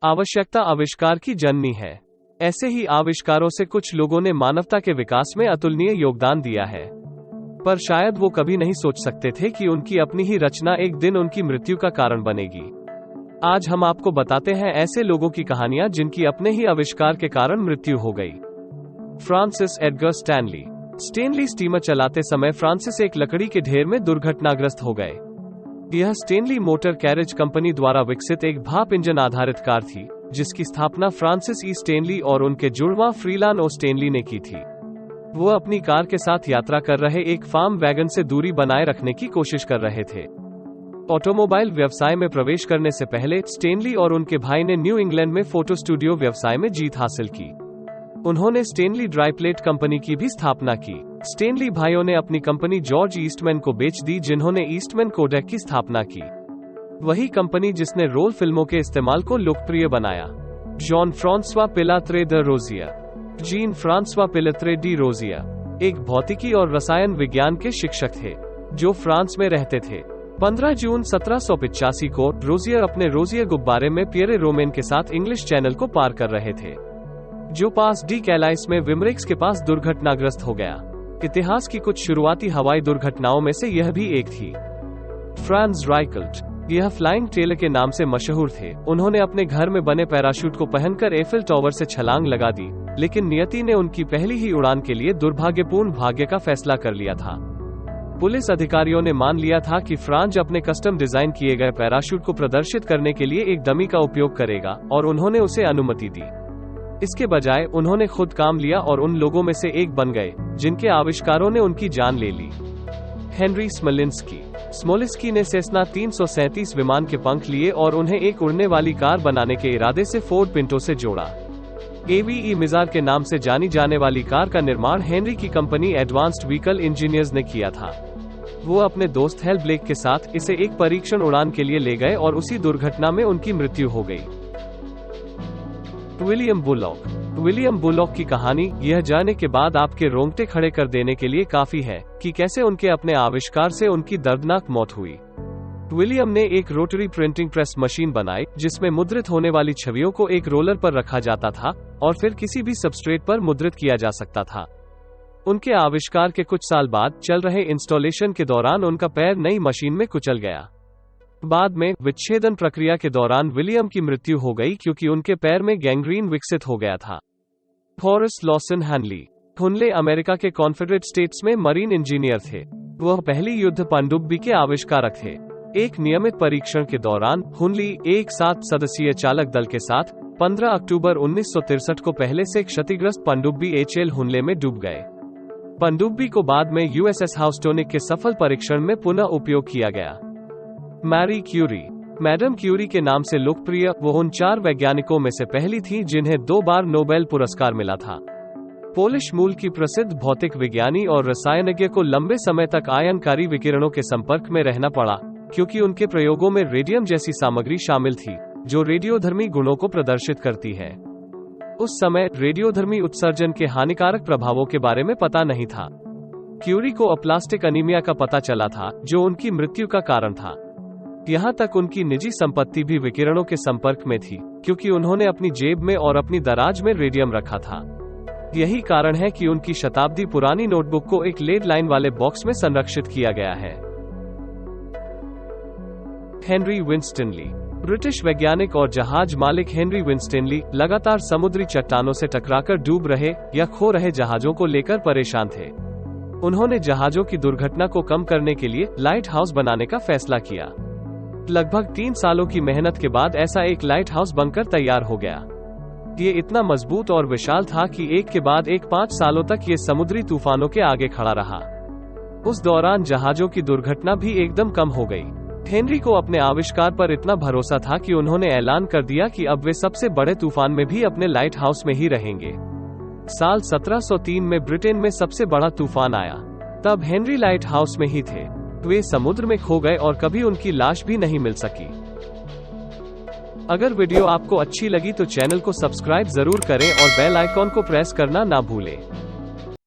आवश्यकता आविष्कार की जननी है। ऐसे ही आविष्कारों से कुछ लोगों ने मानवता के विकास में अतुलनीय योगदान दिया है, पर शायद वो कभी नहीं सोच सकते थे कि उनकी अपनी ही रचना एक दिन उनकी मृत्यु का कारण बनेगी। आज हम आपको बताते हैं ऐसे लोगों की कहानियां जिनकी अपने ही आविष्कार के कारण मृत्यु हो गई। Francis Edgar Stanley. Stanley steamer चलाते समय फ्रांसिस एक लकड़ी के ढेर में दुर्घटनाग्रस्त हो गए। यह स्टेनली मोटर कैरेज कंपनी द्वारा विकसित एक भाप इंजन आधारित कार थी, जिसकी स्थापना फ्रांसिस ई स्टेनली और उनके जुड़वां फ्रीलान ओ स्टेनली ने की थी। वो अपनी कार के साथ यात्रा कर रहे एक फार्म वैगन से दूरी बनाए रखने की कोशिश कर रहे थे। ऑटोमोबाइल व्यवसाय में प्रवेश करने से पहले स्टेनली और उनके भाई ने न्यू इंग्लैंड में फोटो स्टूडियो व्यवसाय में जीत हासिल की। उन्होंने स्टेनली ड्राई प्लेट कंपनी की भी स्थापना की। स्टेनली भाइयों ने अपनी कंपनी जॉर्ज ईस्टमैन को बेच दी, जिन्होंने ईस्टमैन कोडैक की स्थापना की, वही कंपनी जिसने रोल फिल्मों के इस्तेमाल को लोकप्रिय बनाया। Jean Francois Pilatre de Rozier. Jean Francois Pilatre de Rozier एक भौतिकी और रसायन विज्ञान के शिक्षक थे, जो फ्रांस में रहते थे। 15 जून 1785 को रोजियर अपने रोजियर गुब्बारे में पियरे रोमेन के साथ इंग्लिश चैनल को पार कर रहे थे, जो पास डी कैलाइस में विमरिक्स के पास दुर्घटनाग्रस्त हो गया। इतिहास की कुछ शुरुआती हवाई दुर्घटनाओं में से यह भी एक थी। फ्रांज राइकल्ट। यह फ्लाइंग टेलर के नाम से मशहूर थे। उन्होंने अपने घर में बने पैराशूट को पहनकर एफिल टावर से छलांग लगा दी, लेकिन नियति ने उनकी पहली ही उड़ान के लिए दुर्भाग्यपूर्ण भाग्य का फैसला कर लिया था। पुलिस अधिकारियों ने मान लिया था कि फ्रांज अपने कस्टम डिजाइन किए गए पैराशूट को प्रदर्शित करने के लिए एक डमी का उपयोग करेगा, और उन्होंने उसे अनुमति दी। इसके बजाय उन्होंने खुद काम लिया और उन लोगों में से एक बन गए जिनके आविष्कारों ने उनकी जान ले ली। हेनरी स्मोलिंस्की। स्मोलिंस्की ने सेस्ना 337 विमान के पंख लिए और उन्हें एक उड़ने वाली कार बनाने के इरादे से फोर्ड पिंटो से जोड़ा। एवीई मिजार के नाम से जानी जाने वाली कार का निर्माण हेनरी की कंपनी एडवांस्ड व्हीकल इंजीनियर्स ने किया था। वो अपने दोस्त हेल ब्लेक के साथ इसे एक परीक्षण उड़ान के लिए ले गए और उसी दुर्घटना में उनकी मृत्यु हो गई। William bullock. विलियम बुलॉक की कहानी यह जानने के बाद आपके रोंगटे खड़े कर देने के लिए काफी है कि कैसे उनके अपने आविष्कार से उनकी दर्दनाक मौत हुई। विलियम ने एक रोटरी प्रिंटिंग प्रेस मशीन बनाई, जिसमें मुद्रित होने वाली छवियों को एक रोलर पर रखा जाता था और फिर किसी भी सबस्ट्रेट पर मुद्रित किया जा सकता था। उनके आविष्कार के कुछ साल बाद चल रहे इंस्टॉलेशन के दौरान उनका पैर नई मशीन में कुचल गया। बाद में विच्छेदन प्रक्रिया के दौरान विलियम की मृत्यु हो गई क्योंकि उनके पैर में गैंग्रीन विकसित हो गया था। Horace Lawson Hunley. Hunley America के कॉन्फेडरेट स्टेट्स में मरीन इंजीनियर थे। वह पहली युद्ध पनडुब्बी के आविष्कारक थे। एक नियमित परीक्षण के दौरान हुनली एक 7 सदस्यीय चालक दल के साथ 15 अक्टूबर 1963 को पहले से क्षतिग्रस्त पनडुब्बी एचएल हुनले में डूब गए। पनडुब्बी को बाद में यूएसएस हाउस्टोनिक के सफल परीक्षण में पुनः उपयोग किया गया। Marie Curie. मैडम क्यूरी के नाम से लोकप्रिय, वो उन 4 वैज्ञानिकों में से पहली थी जिन्हें 2 बार नोबेल पुरस्कार मिला था। पोलिश मूल की प्रसिद्ध भौतिक विज्ञानी और रसायनज्ञ को लंबे समय तक आयनकारी विकिरणों के संपर्क में रहना पड़ा, क्योंकि उनके प्रयोगों में रेडियम जैसी सामग्री शामिल थी, जो रेडियोधर्मी गुणों को प्रदर्शित करती है। उस समय रेडियोधर्मी उत्सर्जन के हानिकारक प्रभावों के बारे में पता नहीं था। क्यूरी को अप्लास्टिक अनीमिया का पता चला था, जो उनकी मृत्यु का कारण था। यहाँ तक उनकी निजी संपत्ति भी विकिरणों के संपर्क में थी, क्योंकि उन्होंने अपनी जेब में और अपनी दराज में रेडियम रखा था। यही कारण है कि उनकी शताब्दी पुरानी नोटबुक को एक लेड लाइन वाले बॉक्स में संरक्षित किया गया है। हेनरी विंस्टनली। ब्रिटिश वैज्ञानिक और जहाज मालिक हेनरी विंस्टनली लगातार समुद्री चट्टानों से टकराकर डूब रहे या खो रहे जहाजों को लेकर परेशान थे। उन्होंने जहाजों की दुर्घटना को कम करने के लिए लाइट हाउस बनाने का फैसला किया। लगभग 3 सालों की मेहनत के बाद ऐसा एक लाइट हाउस बनकर तैयार हो गया। ये इतना मजबूत और विशाल था कि एक के बाद एक 5 सालों तक ये समुद्री तूफानों के आगे खड़ा रहा। उस दौरान जहाजों की दुर्घटना भी एकदम कम हो गई। हेनरी को अपने आविष्कार पर इतना भरोसा था कि उन्होंने ऐलान कर दिया कि अब वे सबसे बड़े तूफान में भी अपने लाइट हाउस में ही रहेंगे। साल 1703 में ब्रिटेन में सबसे बड़ा तूफान आया। तब हेनरी लाइट हाउस में ही थे। वे समुद्र में खो गए और कभी उनकी लाश भी नहीं मिल सकी। अगर वीडियो आपको अच्छी लगी तो चैनल को सब्सक्राइब जरूर करें और बेल आइकॉन को प्रेस करना ना भूलें।